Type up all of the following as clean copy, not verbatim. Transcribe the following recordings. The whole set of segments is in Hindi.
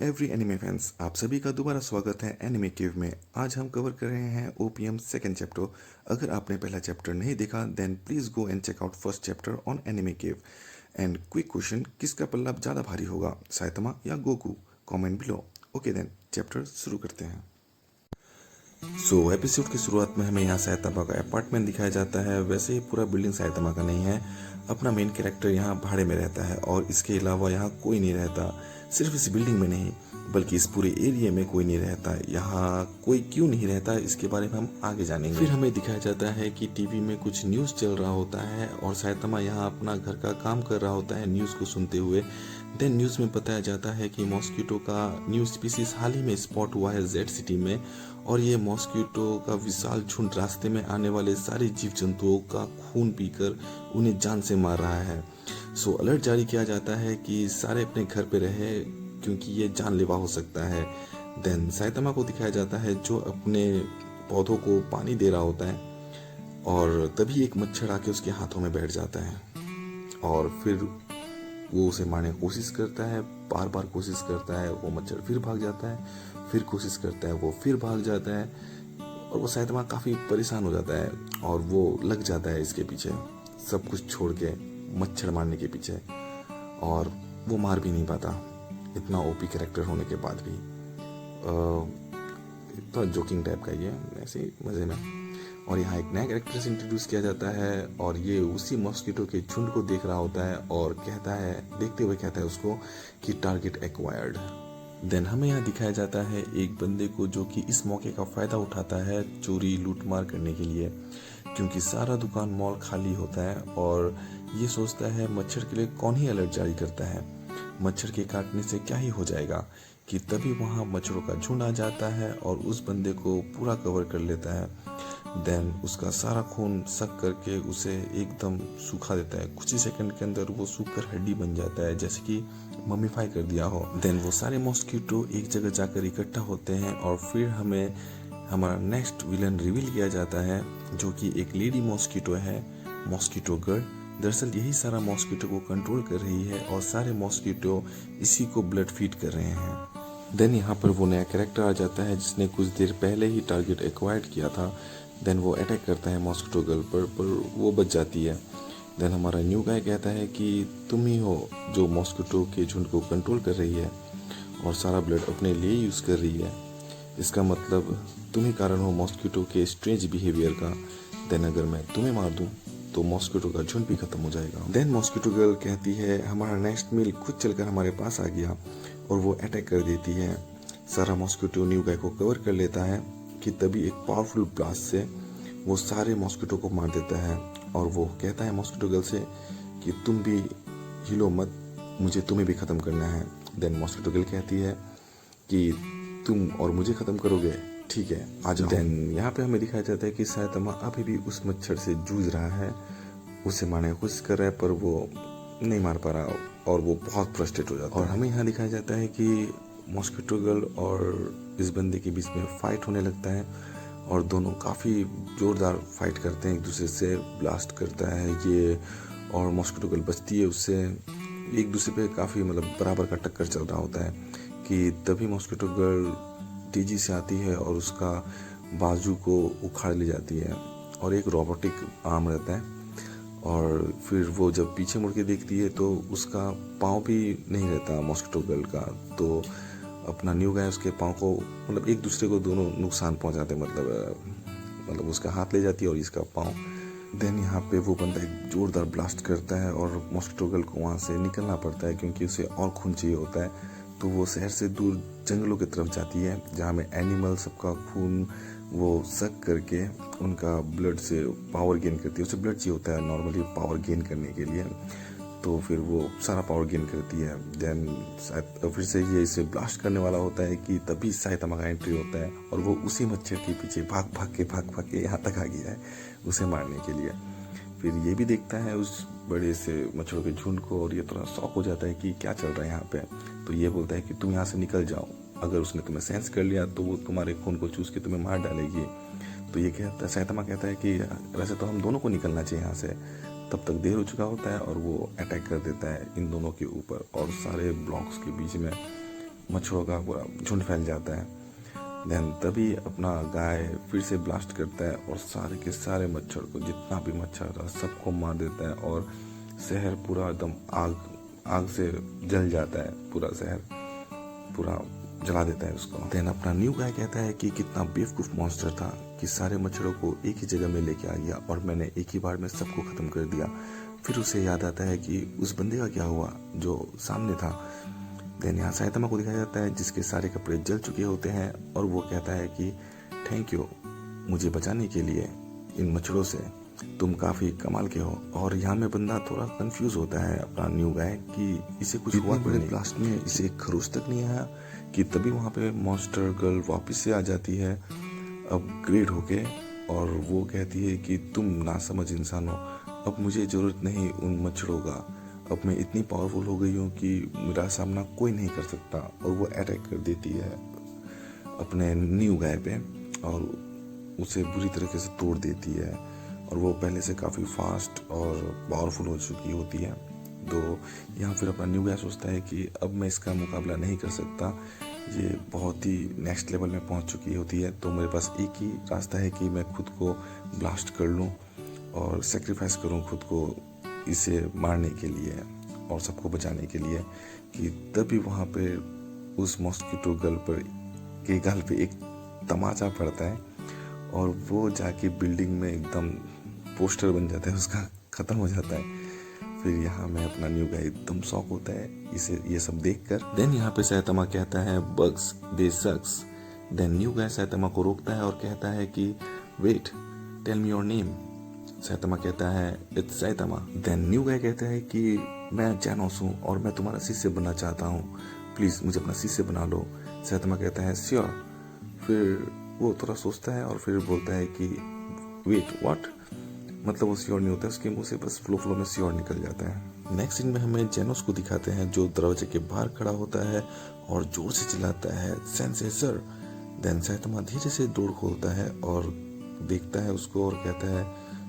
एवरी एनिमे फैंस, आप सभी का दोबारा स्वागत है एनिमे केव में। आज हम कवर कर रहे हैं ओपीएम सेकंड चैप्टर। अगर आपने पहला चैप्टर नहीं देखा then please go and check out first chapter on Anime Cave. And quick question, किसका पल्ला ज़्यादा भारी होगा, साइतामा या Goku? Comment below. Okay then chapter शुरू करते हैं। एपिसोड की शुरुआत में हमें यहाँ साइतामा का अपार्टमेंट दिखाया जाता है। वैसे ही पूरा बिल्डिंग साइतामा का नहीं है, अपना मेन कैरेक्टर यहाँ भाड़े में रहता है और इसके अलावा यहाँ कोई नहीं रहता। सिर्फ इस बिल्डिंग में नहीं बल्कि इस पूरे एरिया में कोई नहीं रहता। यहाँ कोई क्यों नहीं रहता इसके बारे में हम आगे जानेंगे। फिर हमें दिखाया जाता है कि टीवी में कुछ न्यूज़ चल रहा होता है और साइतामा यहाँ अपना घर का काम कर रहा होता है न्यूज़ को सुनते हुए। देन न्यूज़ में बताया जाता है कि मॉस्किटो का न्यू स्पीसीज हाल ही में स्पॉट हुआ है जेड सिटी में और ये मॉस्किटो का विशाल झुंड रास्ते में आने वाले सारे जीव जंतुओं का खून पीकर उन्हें जान से मार रहा है। अलर्ट जारी किया जाता है कि सारे अपने घर पे रहे क्योंकि ये जानलेवा हो सकता है। देन साइतामा को दिखाया जाता है जो अपने पौधों को पानी दे रहा होता है और तभी एक मच्छर आके उसके हाथों में बैठ जाता है और फिर वो उसे मारने की कोशिश करता है। बार बार कोशिश करता है, वो मच्छर फिर भाग जाता है, फिर कोशिश करता है, वो फिर भाग जाता है और वो साइतामा काफ़ी परेशान हो जाता है और वो लग जाता है इसके पीछे, सब कुछ छोड़ के मच्छर मारने के पीछे। और वो मार भी नहीं पाता इतना ओपी कैरेक्टर होने के बाद भी। इतना जोकिंग टाइप का ये ऐसे ही मज़े में। और यहाँ एक नया कैरेक्टर से इंट्रोड्यूस किया जाता है और ये उसी मॉस्किटो के झुंड को देख रहा होता है और कहता है, देखते हुए कहता है उसको कि टारगेट एक्वायर्ड। देन हमें यहाँ दिखाया जाता है एक बंदे को जो कि इस मौके का फ़ायदा उठाता है चोरी लूटमार करने के लिए, क्योंकि सारा दुकान मॉल खाली होता है और ये सोचता है मच्छर के लिए कौन ही अलर्ट जारी करता है, मच्छर के काटने से क्या ही हो जाएगा, कि तभी वहाँ मच्छरों का झुंड आ जाता है और उस बंदे को पूरा कवर कर लेता है। देन उसका सारा खून सक करके उसे एकदम सूखा देता है। कुछ ही सेकंड के अंदर वो सूख कर हड्डी बन जाता है, जैसे कि मम्मीफाई कर दिया हो। देन वो सारे मॉस्किटो एक जगह जाकर इकट्ठा होते हैं और फिर हमें हमारा नेक्स्ट विलन रिवील किया जाता है जो कि एक लेडी मॉस्किटो है, मॉस्किटो गर्ल। दरअसल यही सारा मॉस्किटो को कंट्रोल कर रही है और सारे मॉस्किटो इसी को ब्लड फीड कर रहे हैं। देन यहाँ पर वो नया कैरेक्टर आ जाता है जिसने कुछ देर पहले ही टारगेट एक्वायर्ड किया था। देन वो अटैक करता है मॉस्किटो गर्ल पर वो बच जाती है। देन हमारा न्यू गाय कहता है कि तुम ही हो जो मॉस्किटो के झुंड को कंट्रोल कर रही है और सारा ब्लड अपने लिए यूज़ कर रही है। इसका मतलब तुम ही कारण हो मॉस्किटो के स्ट्रेंज बिहेवियर का। देन अगर मैं तुम्हें मार दूं तो मॉस्किटो का झुंड भी खत्म हो जाएगा। देन मॉस्किटो गर्ल कहती है हमारा नेक्स्ट मील खुद चलकर हमारे पास आ गया और वो अटैक कर देती है। सारा मॉस्किटो न्यू गाय को कवर कर लेता है कि तभी एक पावरफुल ब्लास्ट से वो सारे मॉस्किटो को मार देता है और वो कहता है मॉस्किटो गर्ल से कि तुम भी हिलो मत, मुझे तुम्हें भी ख़त्म करना है। देन मॉस्किटो गर्ल कहती है कि तुम और मुझे ख़त्म करोगे, ठीक है आ जाओ। देन यहाँ पे हमें दिखाया जाता है कि साइतामा अभी भी उस मच्छर से जूझ रहा है, उसे मारने की कोशिश कर रहा है पर वो नहीं मार पा रहा और वो बहुत फ्रस्ट्रेट हो जाता है। और हमें यहाँ दिखाया जाता है कि मॉस्किटो गर्ल और इस बंदे के बीच में फाइट होने लगता है और दोनों काफ़ी ज़ोरदार फाइट करते हैं, एक दूसरे से ब्लास्ट करता है ये और मॉस्किटो गर्ल बचती है उससे। एक दूसरे पे काफ़ी मतलब बराबर का टक्कर चल रहा होता है कि तभी मॉस्किटो गर्ल तेज़ी से आती है और उसका बाजू को उखाड़ ले जाती है और एक रोबोटिक आर्म रहता है और फिर वो जब पीछे मुड़ के देखती है तो उसका पाँव भी नहीं रहता मॉस्किटो गर्ल का, तो अपना न्यू गाय उसके पाँव को मतलब एक दूसरे को दोनों नुकसान पहुंचाते, मतलब उसका हाथ ले जाती है और इसका पाँव। देन यहाँ पे वो बंदा एक जोरदार ब्लास्ट करता है और मॉस्किटो गर्ल को वहाँ से निकलना पड़ता है क्योंकि उसे और खून चाहिए होता है। तो वो शहर से दूर जंगलों की तरफ जाती है जहाँ में एनिमल सबका खून वो सक करके उनका ब्लड से पावर गेन करती है। उसे ब्लड चाहिए होता है नॉर्मली पावर गेन करने के लिए, तो फिर वो सारा पावर गेन करती है। देन फिर से ये इसे ब्लास्ट करने वाला होता है कि तभी साइतामा का एंट्री होता है और वो उसी मच्छर के पीछे भाग भाग के यहाँ तक आ गया है उसे मारने के लिए। फिर ये भी देखता है उस बड़े से मच्छरों के झुंड को और ये थोड़ा शॉक हो जाता है कि क्या चल रहा है यहाँ पे। तो ये बोलता है कि तुम यहाँ से निकल जाओ, अगर उसने तुम्हें सेंस कर लिया तो वो तुम्हारे खून को चूस के तुम्हें मार डालेगी। तो ये कहता है, साइतामा कहता है कि वैसे तो हम दोनों को निकलना चाहिए यहाँ से। तब तक देर हो चुका होता है और वो अटैक कर देता है इन दोनों के ऊपर और सारे ब्लॉक्स के बीच में मच्छरों का पूरा झुंड फैल जाता है। देन तभी अपना गाय फिर से ब्लास्ट करता है और सारे के सारे मच्छर को, जितना भी मच्छर था सबको मार देता है और शहर पूरा एकदम आग से जल जाता है। पूरा शहर पूरा जला देता है उसको। देन अपना न्यू गाय कहता है कि कितना बेवकूफ मॉन्स्टर था कि सारे मच्छरों को एक ही जगह में लेके आ गया और मैंने एक ही बार में सबको खत्म कर दिया। फिर उसे याद आता है कि उस बंदे का क्या हुआ जो सामने था। देन यहाँ साइतामा को दिखाया जाता है जिसके सारे कपड़े जल चुके होते हैं और वो कहता है कि थैंक यू मुझे बचाने के लिए इन मच्छरों से, तुम काफी कमाल के हो। और यहाँ में बंदा थोड़ा कंफ्यूज होता है अपना न्यू गाय कि इसे कुछ हुआ बड़े ब्लास्ट में इसे खरोच तक नहीं आया कि तभी वहाँ पे मॉन्स्टर गर्ल वापस से आ जाती है अपग्रेड होके और वो कहती है कि तुम नासमझ इंसान हो, अब मुझे जरूरत नहीं उन मच्छरों का, अब मैं इतनी पावरफुल हो गई हूँ कि मेरा सामना कोई नहीं कर सकता। और वो अटैक कर देती है अपने न्यू गाय पे और उसे बुरी तरीके से तोड़ देती है और वो पहले से काफ़ी फास्ट और पावरफुल हो चुकी होती है। तो यहाँ फिर अपना न्यू गाय सोचता है कि अब मैं इसका मुकाबला नहीं कर सकता, ये बहुत ही नेक्स्ट लेवल में पहुँच चुकी होती है, तो मेरे पास एक ही रास्ता है कि मैं खुद को ब्लास्ट कर लूँ और सेक्रीफाइस करूँ खुद को इसे मारने के लिए और सबको बचाने के लिए। कि तभी वहाँ पे उस मॉस्किटो गर्ल पर के गाल पे एक तमाचा पड़ता है और वो जाके बिल्डिंग में एकदम पोस्टर बन जाता है, उसका ख़त्म हो जाता है। फिर यहाँ में अपना न्यू गाय एकदम शॉक होता है इसे ये सब देखकर। देन यहाँ पे साइतामा कहता है bugs they sucks. Then new guy Saitama को रोकता है और कहता है कि wait tell me your name. Saitama कहता है it's Saitama. Then new guy कहता है कि मैं जैनोस हूँ और मैं तुम्हारा शिष्य बनना चाहता हूँ, प्लीज़ मुझे अपना शिष्य बना लो। साइतामा कहता है श्योर। फिर वो थोड़ा सोचता है और फिर बोलता है कि वेट व्हाट, मतलब वो श्योर नहीं होता है, उसके मुंह से बस फ्लो में श्योर निकल जाता है। नेक्स्ट सीन में हमें जेनोस को दिखाते हैं जो दरवाजे के बाहर खड़ा होता है और जोर से चिल्लाता है सेंसेई सर। देन साइतामा धीरे से डोर खोलता है और देखता है उसको और कहता है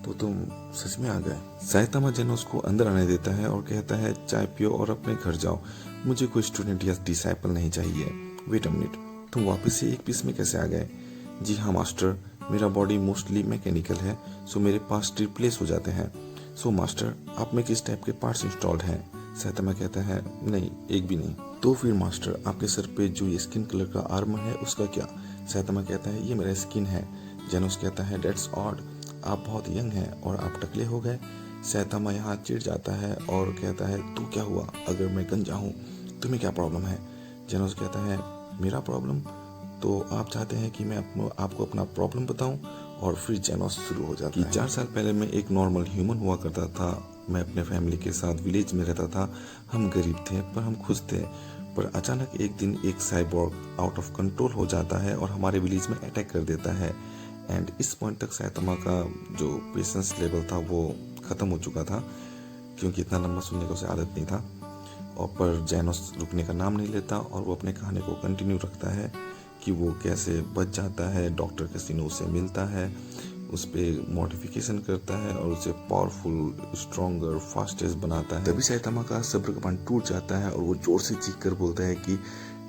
तो तुम सच में आ गए। साइतामा जेनोस को अंदर आने देता है और कहता है चाय पियो और अपने घर जाओ, मुझे कोई स्टूडेंट या डिसाइपल नहीं चाहिए। वेट अ मिनट, तुम वापस से एक पीस में कैसे आ गए? जी हाँ मास्टर, मेरा बॉडी मोस्टली मैकेनिकल है सो मेरे पास रिप्लेस हो जाते हैं। सो मास्टर आप में किस टाइप के पार्ट्स इंस्टॉल्ड हैं? साइतामा कहता है नहीं, एक भी नहीं। तो फिर मास्टर आपके सर पे जो ये स्किन कलर का आर्मर है उसका क्या? साइतामा कहता है ये मेरा स्किन है। जेनोस कहता है डेट्स ऑड, आप बहुत यंग हैं और आप टकले हो गए। साइतामा यहाँ चिढ़ जाता है और कहता है तो क्या हुआ अगर मैं गंजा हूँ, तुम्हें क्या प्रॉब्लम है? जेनोस कहता है मेरा प्रॉब्लम, तो आप चाहते हैं कि मैं आपको अपना प्रॉब्लम बताऊं? और फिर जेनोस शुरू हो जाता है। 4 साल पहले मैं एक नॉर्मल ह्यूमन हुआ करता था, मैं अपने फैमिली के साथ विलेज में रहता था, हम गरीब थे पर हम खुश थे। पर अचानक एक दिन एक साइबॉर्ग आउट ऑफ कंट्रोल हो जाता है और हमारे विलेज में अटैक कर देता है। एंड इस पॉइंट तक साइतामा का जो पेशेंस लेवल था वो ख़त्म हो चुका था क्योंकि इतना लंबा सुनने का उसे आदत नहीं था। और पर जेनोस रुकने का नाम नहीं लेता और वो अपने कहानी को कंटिन्यू रखता है कि वो कैसे बच जाता है, डॉक्टर कैसिनो से मिलता है, उस पर मॉडिफिकेशन करता है और उसे पावरफुल, स्ट्रॉन्गर, फास्टेस्ट बनाता है। तभी साइतामा का सब्र का बांध टूट जाता है और वो जोर से चीख कर बोलता है कि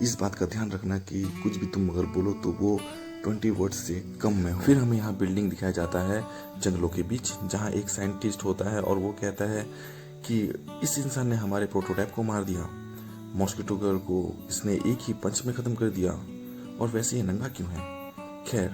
इस बात का ध्यान रखना कि कुछ भी तुम अगर बोलो तो वो 20 वर्ड्स से कम में हो। फिर हमें यहाँ बिल्डिंग दिखाया जाता है जंगलों के बीच जहाँ एक साइंटिस्ट होता है और वो कहता है कि इस इंसान ने हमारे प्रोटोटाइप को मार दिया, मॉस्किटो गर्ल को इसने एक ही पंच में ख़त्म कर दिया, और वैसे ये नंगा क्यों है? खैर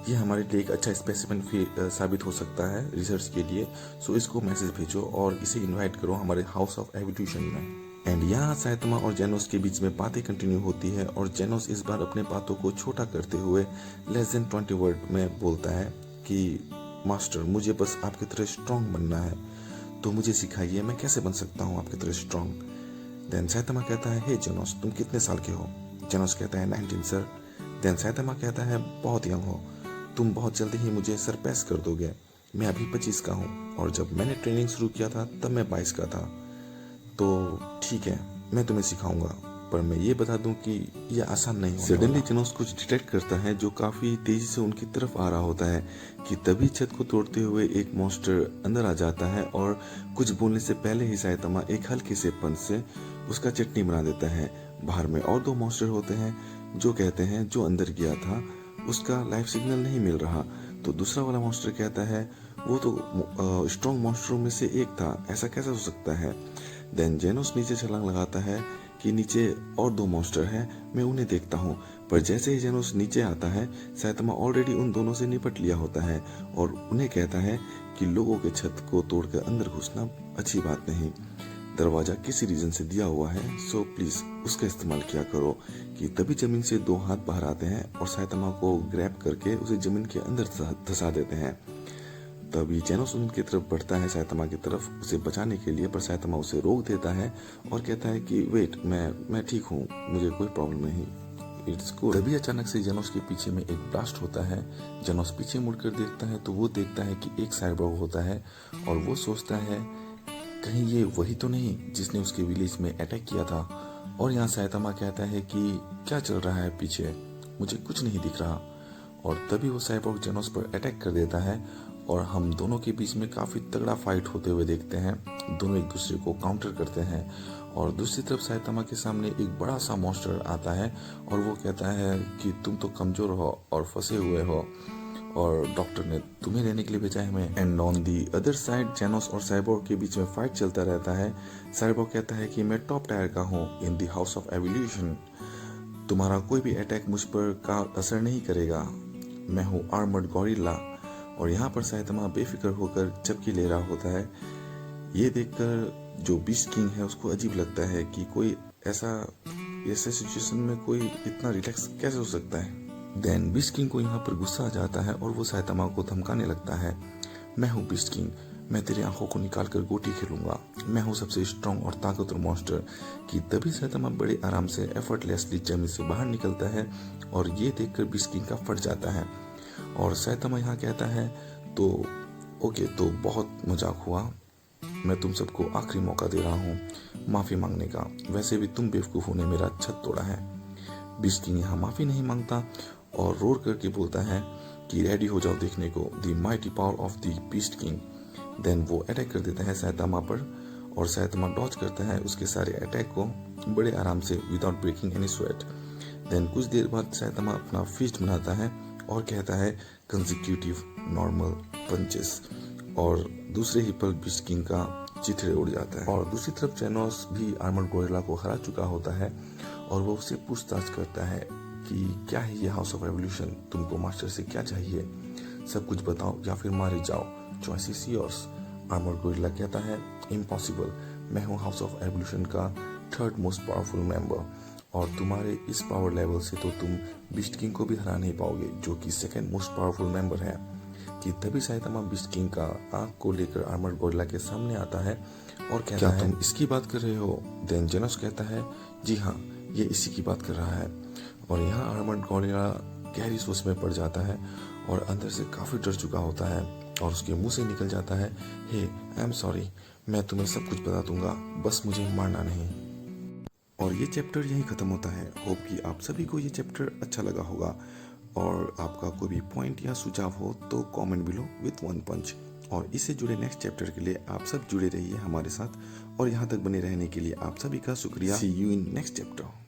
ये हमारे लिए एक अच्छा स्पेसिमेन साबित हो सकता है रिसर्च के लिए, सो इसको मैसेज भेजो और इसे इनवाइट करो हमारे हाउस ऑफ एवोल्यूशन में। एंड यहाँ साइतामा और जेनोस के बीच में बातें कंटिन्यू होती है और जेनोस इस बार अपने बातों को छोटा करते हुए लेस देन 20 वर्ड में बोलता है कि मास्टर मुझे बस आपकी तरह स्ट्रॉन्ग बनना है, तो मुझे सिखाइए मैं कैसे बन सकता हूँ आपकी तरह स्ट्रॉन्ग। देन साइतामा कहता है हे जेनोस तुम कितने साल के हो? जेनोस कहता है 19 सर। देन साइतामा कहता है बहुत यंग हो, तुम बहुत जल्दी ही मुझे सरपास कर दोगे, मैं अभी 25 का हूँ और जब मैंने ट्रेनिंग शुरू किया था तब मैं 22 का था। तो ठीक है मैं तुम्हें सिखाऊंगा, पर मैं ये बता दूं कि ये आसान नहीं होगा। सडनली जेनोस कुछ डिटेक्ट करता है जो काफी तेजी से उनकी तरफ आ रहा होता है कि तभी छत को तोड़ते हुए एक मॉन्स्टर अंदर आ जाता है और कुछ बोलने से पहले ही साइतामा एक हल्के से पंच से उसका चटनी बना देता है बाहर में और दो मॉन्स्टर होते हैं जो कहते हैं जो अंदर गया था उसका लाइफ सिग्नल नहीं मिल रहा। तो दूसरा वाला मॉन्स्टर कहता है वो तो स्ट्रॉन्ग मॉन्स्टरों में से एक था, ऐसा कैसे हो सकता है। देन जेनोस नीचे छलांग लगाता है कि नीचे और दो मॉन्स्टर हैं, मैं उन्हें देखता हूँ। पर जैसे ही जेनोस नीचे आता है सैतामा ऑलरेडी उन दोनों से निपट लिया होता है और उन्हें कहता है कि लोगों के छत को तोड़कर अंदर घुसना अच्छी बात नहीं। दरवाजा किसी रीजन से दिया हुआ है, सो प्लीज उसका इस्तेमाल किया करो। कि तभी जमीन से दो हाथ बाहर आते हैं और सैतामा को ग्रैब करके उसे जमीन के अंदर धंसा देते हैं। तभी जेनोस उनकी तरफ बढ़ता है सैतामा की तरफ उसे बचाने के लिए, पर सैतामा उसे रोक देता है और कहता है कि वेट, मैं ठीक हूँ, मुझे कोई प्रॉब्लम नहीं, इट्स कूल। तभी अचानक से जेनोस के पीछे में एक ब्लास्ट होता है। जेनोस पीछे मुड़कर देखता है तो वो देखता है कि एक साइबॉर्ग होता है और वो सोचता है कहीं ये वही तो नहीं जिसने उसके विलेज में अटैक किया था। और यहाँ सैतामा कहता है कि क्या चल रहा है पीछे, मुझे कुछ नहीं दिख रहा। और तभी वो साइबॉर्ग जेनोस पर अटैक कर देता है और हम दोनों के बीच में काफी तगड़ा फाइट होते हुए देखते हैं। दोनों एक दूसरे को काउंटर करते हैं और दूसरी तरफ सैतामा के सामने एक बड़ा सा मॉन्स्टर आता है और वो कहता है कि तुम तो कमजोर हो और फंसे हुए हो और डॉक्टर ने तुम्हें लेने के लिए भेजा है हमें। And on the other side जेनोस और साइबॉर्ग के बीच में फाइट चलता रहता है। साइबॉर्ग कहता है कि मैं टॉप टायर का हूँ in the house of evolution, तुम्हारा कोई भी अटैक मुझ पर का असर नहीं करेगा, मैं हूँ आर्मर्ड गॉरिल्ला। और यहाँ पर सैतामा बेफिक्र होकर चपकी ले रहा होता है। ये देखकर जो बीस्ट किंग है उसको अजीब लगता है कि कोई ऐसे सिचुएशन में कोई इतना रिलैक्स कैसे हो सकता है। देन बीस्ट किंग को यहाँ पर गुस्सा आ जाता है और वो सैतामा को धमकाने लगता है, मैं हूँ बीस्ट किंग, मैं तेरी आंखों को निकाल कर गोटी खेलूंगा, मैं हूँ सबसे स्ट्रॉन्ग और ताकतवर मॉन्स्टर। कि तभी सैतामा बड़े आराम से एफर्टलेसली जमीन से बाहर निकलता है और ये देखकर बीस्ट किंग का फट जाता है। और सैतामा यहाँ कहता है तो ओके, तो बहुत मजाक हुआ, मैं तुम सबको आखिरी मौका दे रहा हूँ माफी मांगने का, वैसे भी तुम बेवकूफों ने मेरा छत तोड़ा है। बीस्ट किंग यहाँ माफी नहीं मांगता और रोर करके बोलता है कि रेडी हो जाओ देखने को the mighty power of the beast king. Then वो अटैक कर देता है सैतामा पर और सैतामा डॉज करता है उसके सारे अटैक को बड़े आराम से without breaking any sweat. Then कुछ देर बाद सैतामा अपना फिस्ट बनाता है और कहता है कंसेक्यूटिव नॉर्मल पंचेस और दूसरे ही पल बीस्ट किंग का चिथड़े उड़ जाता है। और दूसरी तरफ जेनोस भी आर्मर्ड गोरिल्ला को हरा चुका होता है और वो उससे पूछताछ करता है कि क्या है ये हाउस ऑफ एवोल्यूशन, तुमको मास्टर से क्या चाहिए, सब कुछ बताओ या फिर मारे जाओ, choice is yours. Armoured gorilla कहता है इम्पॉसिबल, मैं हूँ हाउस ऑफ एवोल्यूशन का थर्ड मोस्ट पावरफुल मेंबर और तुम्हारे इस पावर लेवल से तो तुम बीस्ट किंग को भी हरा नहीं पाओगे जो कि सेकंड मोस्ट पावरफुल मेंबर है। कि तभी सैतामा बीस्ट किंग का आंख को लेकर आर्मर्ड गोरिल्ला के सामने आता है और कहता है तुम इसकी बात कर रहे हो। देन जेनोस कहता है जी हाँ, ये इसी की बात कर रहा है। और यहाँ आर्मर्ड गोरिल्ला गहरी सोच में पड़ जाता है और अंदर से काफी डर चुका होता है और उसके मुंह से निकल जाता है, हे आई एम सॉरी, मैं तुम्हें सब कुछ बता दूंगा, बस मुझे मारना नहीं। और ये चैप्टर यहीं खत्म होता है। होप कि आप सभी को ये चैप्टर अच्छा लगा होगा और आपका कोई भी पॉइंट या सुझाव हो तो कमेंट बिलो विथ वन पंच। और इससे जुड़े नेक्स्ट चैप्टर के लिए आप सब जुड़े रहिए हमारे साथ और यहाँ तक बने रहने के लिए आप सभी का शुक्रिया। सी यू इन नेक्स्ट चैप्टर।